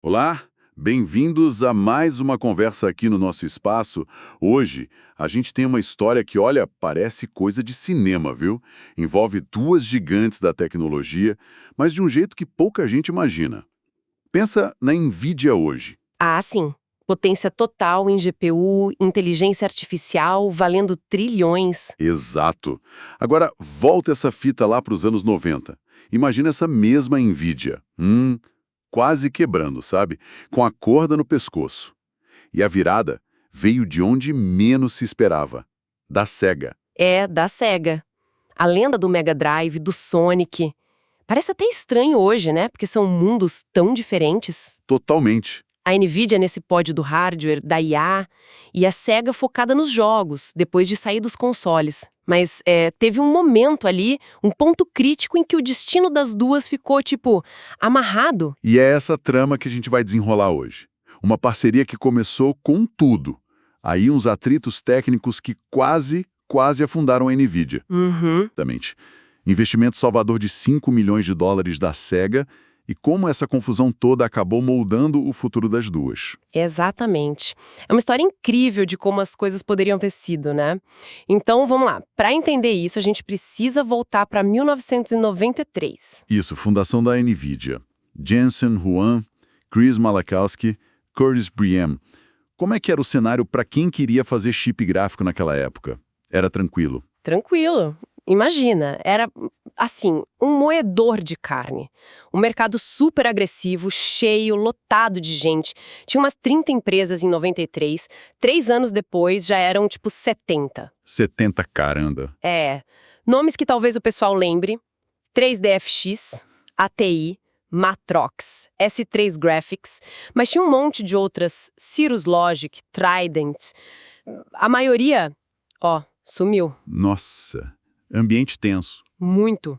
Olá, bem-vindos a mais uma conversa aqui no nosso espaço. Hoje, a gente tem uma história que, olha, parece coisa de cinema, viu? Envolve duas gigantes da tecnologia, mas de um jeito que pouca gente imagina. Pensa na Nvidia hoje. Ah, sim. Potência total em GPU, inteligência artificial, valendo trilhões. Exato. Agora, volta essa fita lá para os anos 90. Imagina essa mesma Nvidia. Quase quebrando, sabe? Com a corda no pescoço. E a virada veio de onde menos se esperava, da Sega. É, da Sega. A lenda do Mega Drive, do Sonic. Parece até estranho hoje, né? Porque são mundos tão diferentes. Totalmente. A Nvidia nesse pódio do hardware, da IA, e a Sega focada nos jogos, depois de sair dos consoles. Mas teve um momento ali, um ponto crítico em que o destino das duas ficou, tipo, amarrado. E é essa trama que a gente vai desenrolar hoje. Uma parceria que começou com tudo. Aí uns atritos técnicos que quase afundaram a Nvidia. Exatamente. Investimento salvador de 5 milhões de dólares da Sega e como essa confusão toda acabou moldando o futuro das duas. Exatamente. É uma história incrível de como as coisas poderiam ter sido, né? Então, vamos lá. Para entender isso, a gente precisa voltar para 1993. Isso, fundação da Nvidia. Jensen Huang, Chris Malachowski, Curtis Briem. Como é que era o cenário para quem queria fazer chip gráfico naquela época? Era tranquilo. Tranquilo. Imagina, era, assim, um moedor de carne. Um mercado super agressivo, cheio, lotado de gente. Tinha umas 30 empresas em 93. 3 anos depois, já eram, tipo, 70. 70 caramba. Nomes que talvez o pessoal lembre: 3DFX, ATI, Matrox, S3 Graphics, mas tinha um monte de outras, Cirrus Logic, Trident. A maioria, sumiu. Nossa, ambiente tenso. Muito.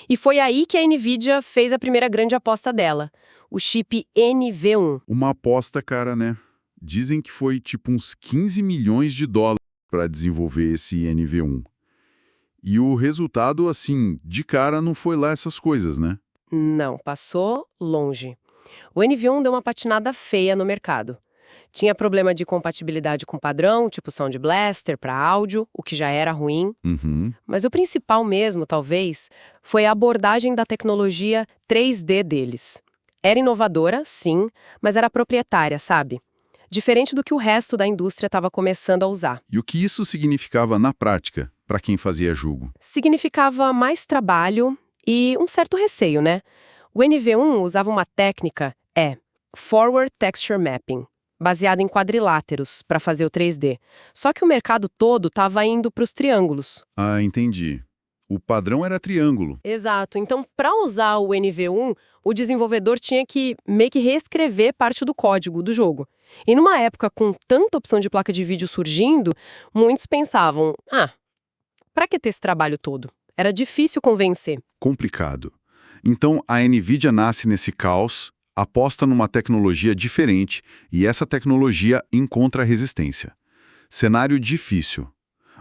E foi aí que a Nvidia fez a primeira grande aposta dela, o chip NV1. Uma aposta, cara, né? Dizem que foi tipo uns 15 milhões de dólares para desenvolver esse NV1. E o resultado, assim, de cara não foi lá essas coisas, né? Não, passou longe. O NV1 deu uma patinada feia no mercado. Tinha problema de compatibilidade com padrão, tipo Sound Blaster para áudio, o que já era ruim. Mas o principal mesmo, talvez, foi a abordagem da tecnologia 3D deles. Era inovadora, sim, mas era proprietária, sabe? Diferente do que o resto da indústria estava começando a usar. E o que isso significava na prática, para quem fazia julgo? Significava mais trabalho e um certo receio, né? O NV1 usava uma técnica, Forward Texture Mapping, baseada em quadriláteros para fazer o 3D. Só que o mercado todo estava indo para os triângulos. Ah, entendi. O padrão era triângulo. Exato. Então, para usar o NV1, o desenvolvedor tinha que meio que reescrever parte do código do jogo. E numa época com tanta opção de placa de vídeo surgindo, muitos pensavam, para que ter esse trabalho todo? Era difícil convencer. Complicado. Então, a Nvidia nasce nesse caos, aposta numa tecnologia diferente e essa tecnologia encontra resistência. Cenário difícil.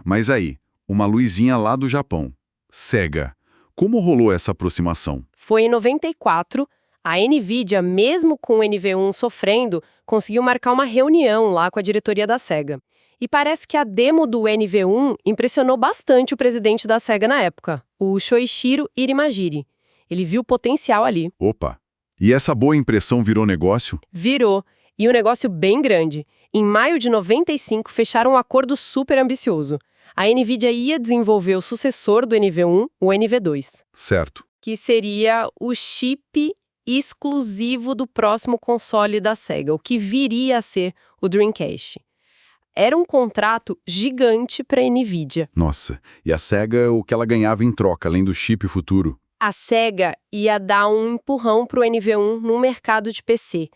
Mas aí, uma luzinha lá do Japão. Sega. Como rolou essa aproximação? Foi em 94, a Nvidia, mesmo com o NV1 sofrendo, conseguiu marcar uma reunião lá com a diretoria da Sega. E parece que a demo do NV1 impressionou bastante o presidente da Sega na época, o Shoichiro Irimajiri. Ele viu potencial ali. Opa! E essa boa impressão virou negócio? Virou. E um negócio bem grande. Em maio de 95, fecharam um acordo super ambicioso. A Nvidia ia desenvolver o sucessor do NV1, o NV2. Certo. Que seria o chip exclusivo do próximo console da Sega, o que viria a ser o Dreamcast. Era um contrato gigante para a Nvidia. Nossa, e a Sega, o que ela ganhava em troca, além do chip futuro? A Sega ia dar um empurrão para o NV1 no mercado de PC.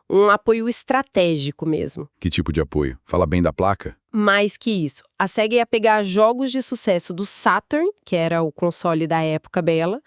Um apoio estratégico mesmo. Que tipo de apoio? Fala bem da placa? Mais que isso, a Sega ia pegar jogos de sucesso do Saturn, que era o console da época dela,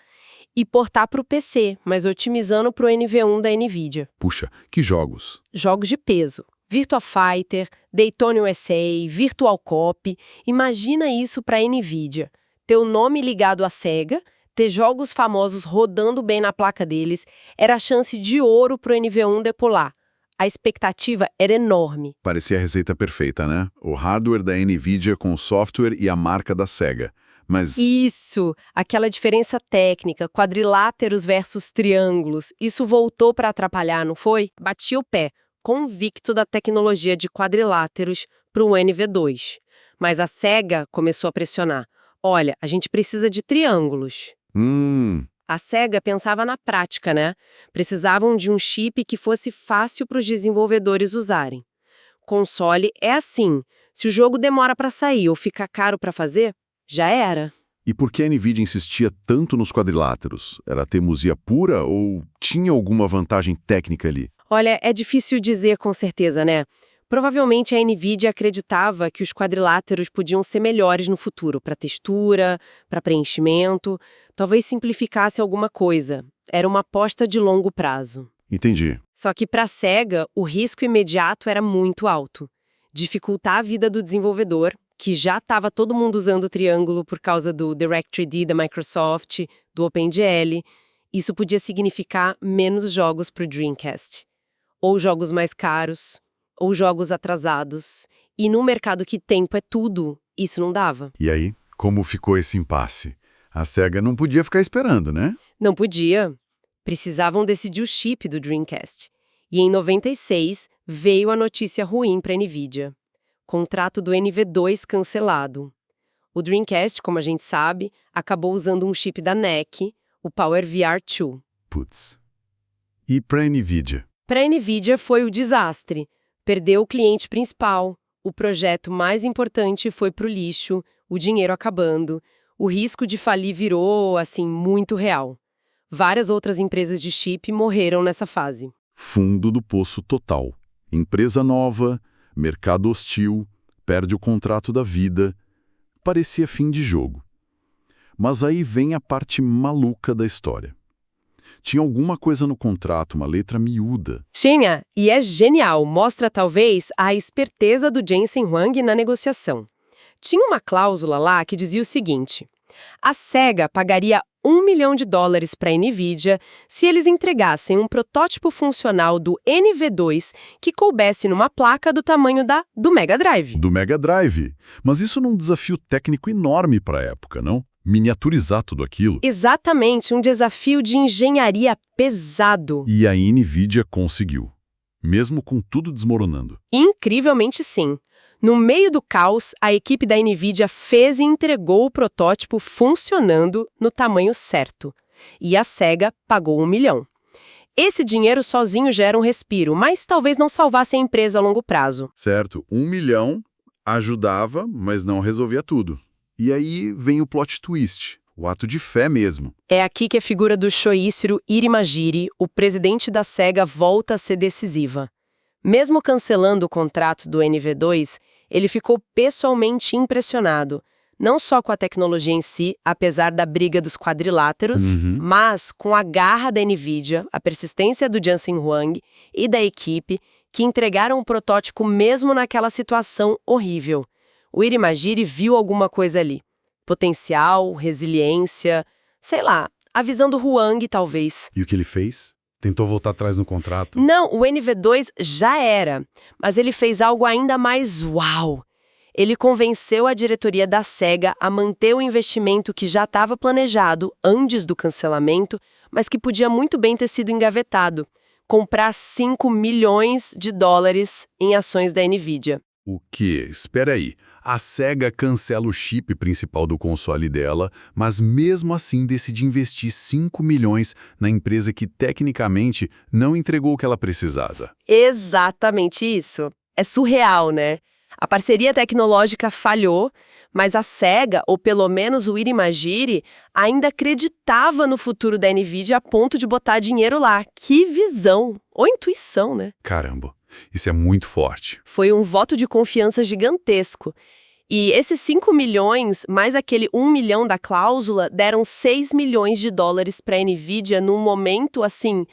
e portar para o PC, mas otimizando para o NV1 da Nvidia. Puxa, que jogos? Jogos de peso. Virtua Fighter, Daytona USA, Virtual Cop. Imagina isso para a Nvidia. Ter o nome ligado à Sega, ter jogos famosos rodando bem na placa deles era a chance de ouro pro NV1 decolar. A expectativa era enorme. Parecia a receita perfeita, né? O hardware da NVIDIA com o software e a marca da Sega. Mas... Isso, aquela diferença técnica, quadriláteros versus triângulos, isso voltou para atrapalhar, não foi? Bati o pé, convicto da tecnologia de quadriláteros para o NV2. Mas a Sega começou a pressionar. Olha, a gente precisa de triângulos. A Sega pensava na prática, né? Precisavam de um chip que fosse fácil para os desenvolvedores usarem. Console é assim, se o jogo demora para sair ou fica caro para fazer, já era. E por que a NVIDIA insistia tanto nos quadriláteros? Era teimosia pura ou tinha alguma vantagem técnica ali? Olha, é difícil dizer com certeza, né? Provavelmente a NVIDIA acreditava que os quadriláteros podiam ser melhores no futuro, para textura, para preenchimento, talvez simplificasse alguma coisa. Era uma aposta de longo prazo. Entendi. Só que para a Sega, o risco imediato era muito alto. Dificultar a vida do desenvolvedor, que já estava todo mundo usando o triângulo por causa do Direct3D da Microsoft, do OpenGL. Isso podia significar menos jogos para o Dreamcast. Ou jogos mais caros, ou jogos atrasados. E num mercado que tempo é tudo, isso não dava. E aí, como ficou esse impasse? A Sega não podia ficar esperando, né? Não podia. Precisavam decidir o chip do Dreamcast. E em 96, veio a notícia ruim para a NVIDIA. Contrato do NV2 cancelado. O Dreamcast, como a gente sabe, acabou usando um chip da NEC, o PowerVR2. Putz. E para a NVIDIA? Para a NVIDIA foi o desastre. Perdeu o cliente principal, o projeto mais importante foi pro lixo, o dinheiro acabando, o risco de falir virou, assim, muito real. Várias outras empresas de chip morreram nessa fase. Fundo do poço total. Empresa nova, mercado hostil, perde o contrato da vida. Parecia fim de jogo. Mas aí vem a parte maluca da história. Tinha alguma coisa no contrato, uma letra miúda. Tinha, e é genial, mostra talvez a esperteza do Jensen Huang na negociação. Tinha uma cláusula lá que dizia o seguinte: a Sega pagaria $1 milhão para a NVIDIA se eles entregassem um protótipo funcional do NV2 que coubesse numa placa do tamanho do Mega Drive. Do Mega Drive. Mas isso num desafio técnico enorme para a época, não? Miniaturizar tudo aquilo. Exatamente, um desafio de engenharia pesado. E a NVIDIA conseguiu. Mesmo com tudo desmoronando. Incrivelmente sim. No meio do caos, a equipe da NVIDIA fez e entregou o protótipo funcionando no tamanho certo. E a Sega pagou $1 milhão. Esse dinheiro sozinho gera um respiro, mas talvez não salvasse a empresa a longo prazo. Certo, $1 milhão ajudava, mas não resolvia tudo. E aí vem o plot twist, o ato de fé mesmo. É aqui que a figura do Shoichiro Irimajiri, o presidente da Sega, volta a ser decisiva. Mesmo cancelando o contrato do NV2, ele ficou pessoalmente impressionado, não só com a tecnologia em si, apesar da briga dos quadriláteros, mas com a garra da NVIDIA, a persistência do Jensen Huang e da equipe, que entregaram o protótipo mesmo naquela situação horrível. O Irimajiri viu alguma coisa ali. Potencial, resiliência, sei lá, a visão do Huang, talvez. E o que ele fez? Tentou voltar atrás no contrato? Não, o NV2 já era, mas ele fez algo ainda mais uau. Ele convenceu a diretoria da Sega a manter o investimento que já estava planejado antes do cancelamento, mas que podia muito bem ter sido engavetado. Comprar $5 milhões em ações da NVIDIA. O quê? Espera aí. A Sega cancela o chip principal do console dela, mas mesmo assim decide investir $5 milhões na empresa que tecnicamente não entregou o que ela precisava. Exatamente isso. É surreal, né? A parceria tecnológica falhou, mas a Sega, ou pelo menos o Irimajiri, ainda acreditava no futuro da NVIDIA a ponto de botar dinheiro lá. Que visão! Ou intuição, né? Caramba, isso é muito forte. Foi um voto de confiança gigantesco. E esses $5 milhões, mais aquele $1 milhão da cláusula, deram $6 milhões para a NVIDIA num momento, assim,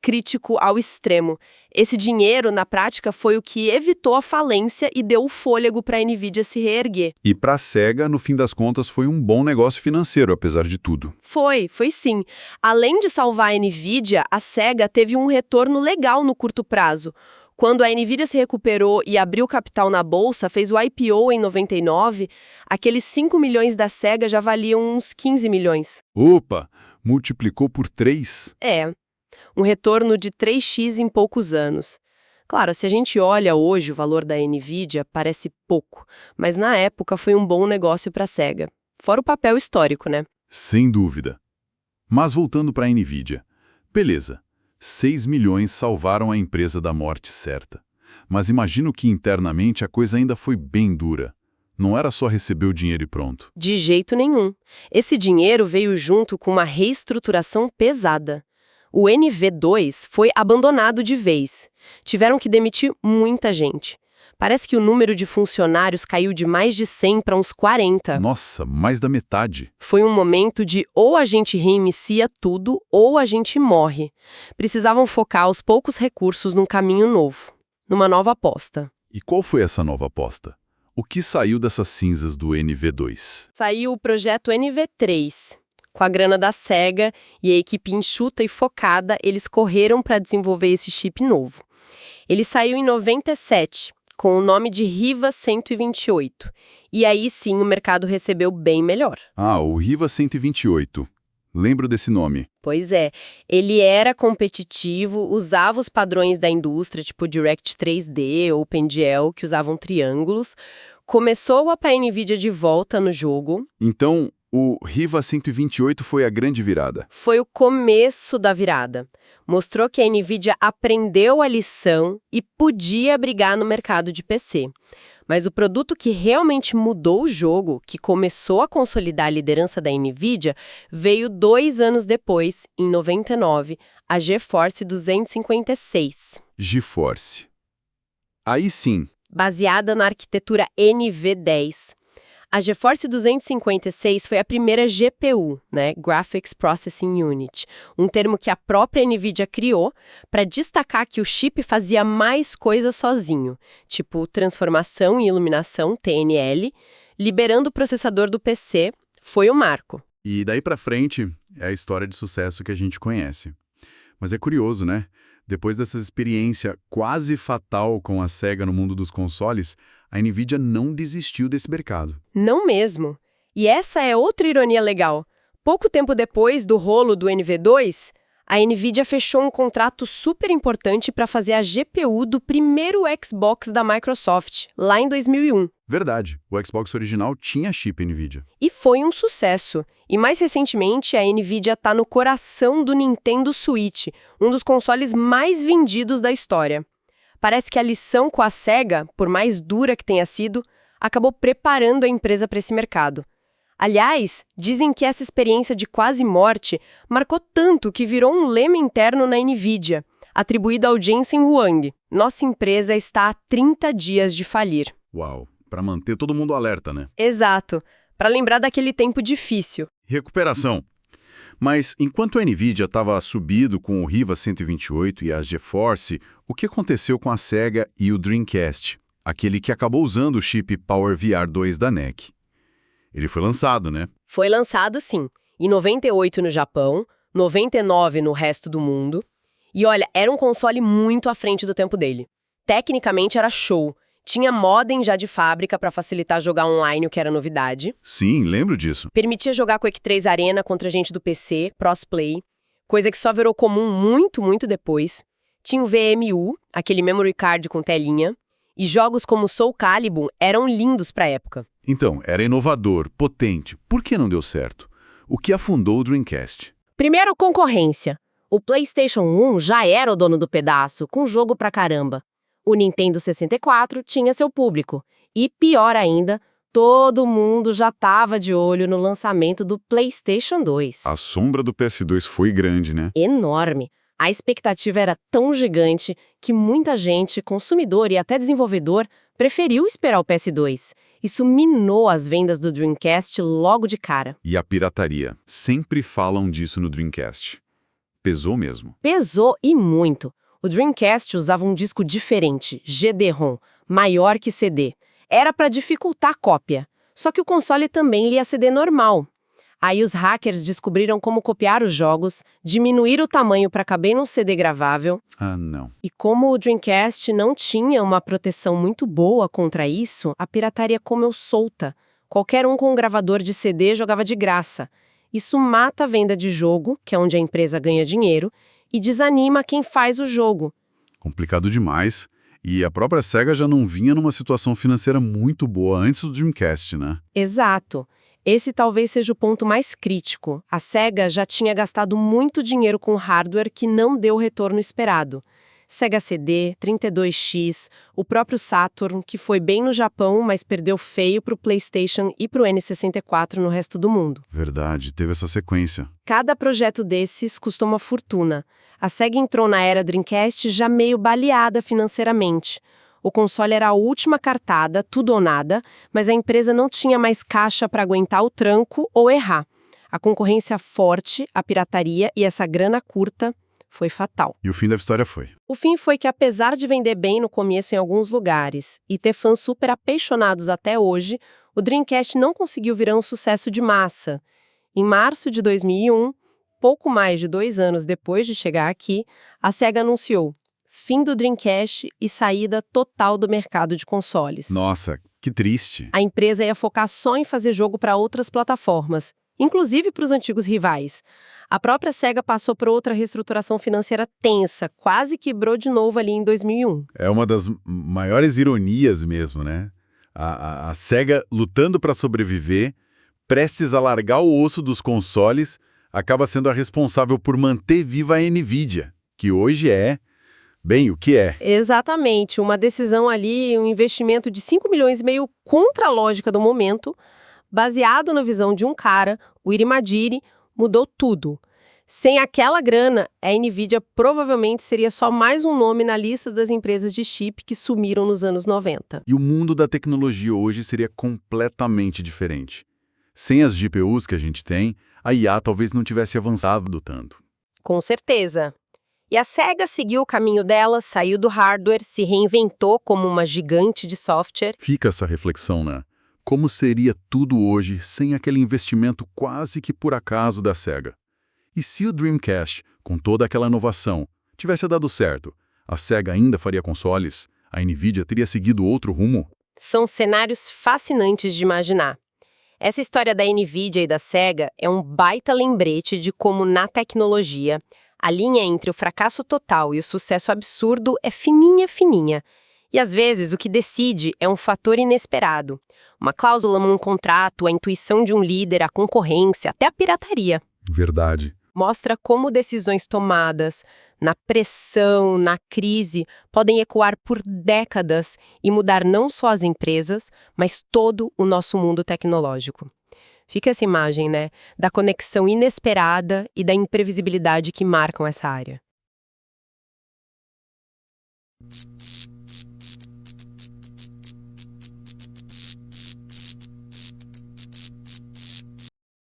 crítico ao extremo. Esse dinheiro, na prática, foi o que evitou a falência e deu o fôlego para a Nvidia se reerguer. E para a Sega, no fim das contas, foi um bom negócio financeiro, apesar de tudo. Foi sim. Além de salvar a Nvidia, a Sega teve um retorno legal no curto prazo. Quando a Nvidia se recuperou e abriu capital na bolsa, fez o IPO em 99, aqueles 5 milhões da Sega já valiam uns 15 milhões. Opa! Multiplicou por 3? Um retorno de 3x em poucos anos. Claro, se a gente olha hoje o valor da Nvidia, parece pouco, mas na época foi um bom negócio para a Sega. Fora o papel histórico, né? Sem dúvida. Mas voltando para a Nvidia. Beleza, 6 milhões salvaram a empresa da morte certa. Mas imagino que internamente a coisa ainda foi bem dura. Não era só receber o dinheiro e pronto. De jeito nenhum. Esse dinheiro veio junto com uma reestruturação pesada. O NV2 foi abandonado de vez. Tiveram que demitir muita gente. Parece que o número de funcionários caiu de mais de 100 para uns 40. Nossa, mais da metade. Foi um momento de ou a gente reinicia tudo ou a gente morre. Precisavam focar os poucos recursos num caminho novo, numa nova aposta. E qual foi essa nova aposta? O que saiu dessas cinzas do NV2? Saiu o projeto NV3. Com a grana da Sega e a equipe enxuta e focada, eles correram para desenvolver esse chip novo. Ele saiu em 97, com o nome de Riva 128. E aí sim o mercado recebeu bem melhor. Ah, o Riva 128. Lembro desse nome. Pois é, ele era competitivo, usava os padrões da indústria, tipo Direct 3D, OpenGL, que usavam triângulos. Começou a pôr a Nvidia de volta no jogo. Então, o Riva 128 foi a grande virada. Foi o começo da virada. Mostrou que a Nvidia aprendeu a lição e podia brigar no mercado de PC. Mas o produto que realmente mudou o jogo, que começou a consolidar a liderança da Nvidia, veio 2 anos depois, em 99, a GeForce 256. GeForce. Aí sim. Baseada na arquitetura NV10. A GeForce 256 foi a primeira GPU, né, Graphics Processing Unit, um termo que a própria Nvidia criou para destacar que o chip fazia mais coisas sozinho, tipo transformação e iluminação, TNL, liberando o processador do PC, foi o marco. E daí pra frente é a história de sucesso que a gente conhece. Mas é curioso, né? Depois dessa experiência quase fatal com a Sega no mundo dos consoles, a Nvidia não desistiu desse mercado. Não mesmo. E essa é outra ironia legal. Pouco tempo depois do rolo do NV2, a Nvidia fechou um contrato super importante para fazer a GPU do primeiro Xbox da Microsoft, lá em 2001. Verdade, o Xbox original tinha chip Nvidia. E foi um sucesso. E mais recentemente, a Nvidia está no coração do Nintendo Switch, um dos consoles mais vendidos da história. Parece que a lição com a Sega, por mais dura que tenha sido, acabou preparando a empresa para esse mercado. Aliás, dizem que essa experiência de quase morte marcou tanto que virou um lema interno na Nvidia, atribuído ao Jensen Huang. Nossa empresa está há 30 dias de falir. Uau, para manter todo mundo alerta, né? Exato, para lembrar daquele tempo difícil. Recuperação. Mas enquanto a Nvidia estava subido com o Riva 128 e a GeForce, o que aconteceu com a Sega e o Dreamcast, aquele que acabou usando o chip PowerVR 2 da NEC? Ele foi lançado, né? Foi lançado, sim, em 98 no Japão, 99 no resto do mundo. E olha, era um console muito à frente do tempo dele. Tecnicamente era show. Tinha modem já de fábrica para facilitar jogar online, o que era novidade. Sim, lembro disso. Permitia jogar Quake 3 Arena contra gente do PC, crossplay, coisa que só virou comum muito depois. Tinha o VMU, aquele memory card com telinha, e jogos como Soul Calibur eram lindos para a época. Então, era inovador, potente. Por que não deu certo? O que afundou o Dreamcast? Primeiro, concorrência. O PlayStation 1 já era o dono do pedaço, com jogo pra caramba. O Nintendo 64 tinha seu público. E, pior ainda, todo mundo já estava de olho no lançamento do PlayStation 2. A sombra do PS2 foi grande, né? Enorme. A expectativa era tão gigante que muita gente, consumidor e até desenvolvedor, preferiu esperar o PS2. Isso minou as vendas do Dreamcast logo de cara. E a pirataria. Sempre falam disso no Dreamcast. Pesou mesmo. Pesou e muito. O Dreamcast usava um disco diferente, GD-ROM, maior que CD. Era para dificultar a cópia. Só que o console também lia CD normal. Aí os hackers descobriram como copiar os jogos, diminuir o tamanho para caber num CD gravável. Ah, não. E como o Dreamcast não tinha uma proteção muito boa contra isso, a pirataria comeu solta. Qualquer um com um gravador de CD jogava de graça. Isso mata a venda de jogo, que é onde a empresa ganha dinheiro, e desanima quem faz o jogo. Complicado demais. E a própria SEGA já não vinha numa situação financeira muito boa antes do Dreamcast, né? Exato. Esse talvez seja o ponto mais crítico. A SEGA já tinha gastado muito dinheiro com hardware que não deu o retorno esperado. Sega CD, 32X, o próprio Saturn, que foi bem no Japão, mas perdeu feio para o PlayStation e para o N64 no resto do mundo. Verdade, teve essa sequência. Cada projeto desses custou uma fortuna. A Sega entrou na era Dreamcast já meio baleada financeiramente. O console era a última cartada, tudo ou nada, mas a empresa não tinha mais caixa para aguentar o tranco ou errar. A concorrência forte, a pirataria e essa grana curta foi fatal. E o fim da história foi? O fim foi que, apesar de vender bem no começo em alguns lugares e ter fãs super apaixonados até hoje, o Dreamcast não conseguiu virar um sucesso de massa. Em março de 2001, pouco mais de 2 anos depois de chegar aqui, a Sega anunciou fim do Dreamcast e saída total do mercado de consoles. Nossa, que triste. A empresa ia focar só em fazer jogo para outras plataformas, inclusive para os antigos rivais. A própria Sega passou por outra reestruturação financeira tensa, quase quebrou de novo ali em 2001. É uma das maiores ironias mesmo, né? A Sega lutando para sobreviver, prestes a largar o osso dos consoles, acaba sendo a responsável por manter viva a Nvidia, que hoje é, bem, o que é. Exatamente, uma decisão ali, um investimento de 5 milhões meio contra a lógica do momento, baseado na visão de um cara, o Irimajiri, mudou tudo. Sem aquela grana, a Nvidia provavelmente seria só mais um nome na lista das empresas de chip que sumiram nos anos 90. E o mundo da tecnologia hoje seria completamente diferente. Sem as GPUs que a gente tem, a IA talvez não tivesse avançado tanto. Com certeza. E a Sega seguiu o caminho dela, saiu do hardware, se reinventou como uma gigante de software. Fica essa reflexão, né? Como seria tudo hoje sem aquele investimento quase que por acaso da Sega? E se o Dreamcast, com toda aquela inovação, tivesse dado certo, a Sega ainda faria consoles? A Nvidia teria seguido outro rumo? São cenários fascinantes de imaginar. Essa história da Nvidia e da Sega é um baita lembrete de como, na tecnologia, a linha entre o fracasso total e o sucesso absurdo é fininha, fininha. E às vezes o que decide é um fator inesperado. Uma cláusula num contrato, a intuição de um líder, a concorrência, até a pirataria. Verdade. Mostra como decisões tomadas na pressão, na crise, podem ecoar por décadas e mudar não só as empresas, mas todo o nosso mundo tecnológico. Fica essa imagem, né, da conexão inesperada e da imprevisibilidade que marcam essa área.